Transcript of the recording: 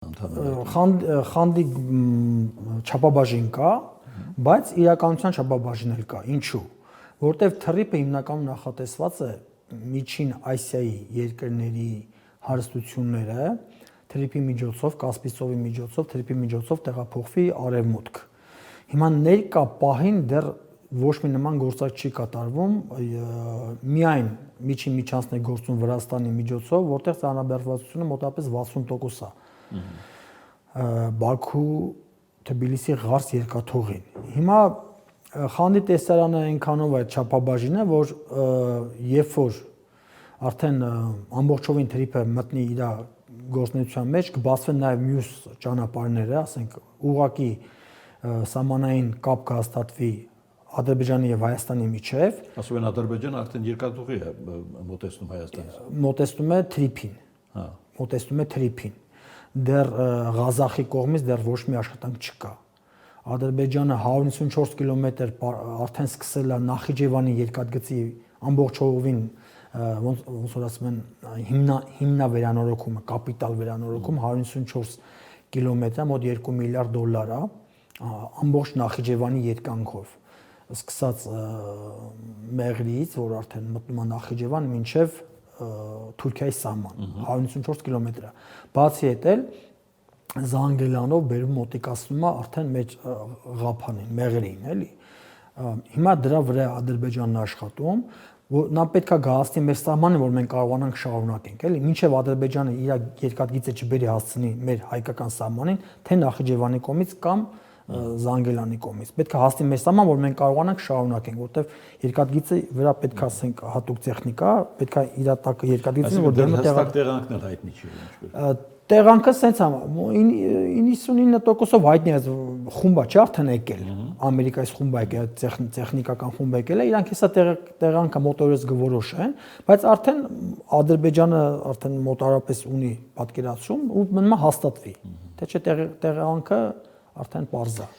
Խանդի չափաբաժին կա, բայց իրականության չափաբաժին էլ կա։ Ինչու՞։ Որտեվ թռիփը հիմնականում նախատեսված է Միջին Ասիայի երկրների հարստությունները թռիփի միջոցով, Կասպից ծովի միջոցով, թռիփի միջոցով տեղափոխվի արևմուտք։ Հիմա ներկա պահին դեռ ոչ մի նման գործարք չի կատարվում, միայն միջին միջանցն է գործում Վրաստանի միջոցով, որտեղ ծանրաբեռնվածությունը մոտավորապես 60% է։ Բաքու Թբիլիսի Ղարս երկաթուղին։ Հիմա Խանդի տեսարանը այնքանով է չափաբաժին է, որ երբ որ արդեն ամբողջովին թռիփը մտնի իր գործունեության մեջ, կբացվեն նաև մյուս ճանապարհները, ասենք ուղղակի սահմանային կապ կհաստատվի Ադրբեջանի եւ Հայաստանի միջև։ Ասում են Ադրբեջանը արդեն երկաթուղի է մոտեցնում Հայաստանից։ Մոտեցնում է թռիփին։ Մոտեցնում է թռիփին։ Դեռ Ղազախի կողմից դեռ ոչ մի աշխատանք չկա։ Ադրբեջանը 154 կիլոմետր արդեն սկսել է Նախիջևանի երկաթգծի ամբողջովին ոնց որ ասում են հիմնավերանորոգումը, կապիտալ վերանորոգում 154 կիլոմետր, մոտ $2 միլիարդ է, ամբողջ Նախիջևանի երկայնքով, սկսած Մեղրիից, որ արդեն մտնում է Նախիջևան, մինչև Թուրքիայի սահման, 154 կիլոմետր է։ Բացի այդ էլ Զանգելանով բերում մոտիկացնում է արդեն մեջ Ղափանին, Մեղրիին, էլի։ Հիմա դրա վրա Ադրբեջանն աշխատում, որ նա պետք է գահստի մեր սահմանը, որ մենք կարողանանք շարունակենք, էլի, մինչև Ադրբեջանը իր երկաթգիծը չբերի հասցնի մեր հայկական սահմանին, թե Նախիջևանի կողմից կամ Զանգելանի կողմից։ Պետք է հասնի մեր սահման, որ մենք կարողանանք շարունակենք, որտեղ երկաթգիծի վրա պետք է ասենք հատուկ տեխնիկա, պետք է իր տակը երկաթգիծին, որ դեռ տեղանքն էլ հայտնի չի։ Տեղանքը սենց է 99%-ով հայտնի է, խումբա չի արդեն եկել, Ամերիկայից խումբա եկել, տեխնիկական խումբա եկել է, իրանք հեսա տեղանքը մոտորես գորոշեն, բայց արդեն Ադրբեջանը արդեն մոտարապես ունի պատկերացում ու մնում է հաստատվի, թե չէ տեղանքը արդեն պարզ է։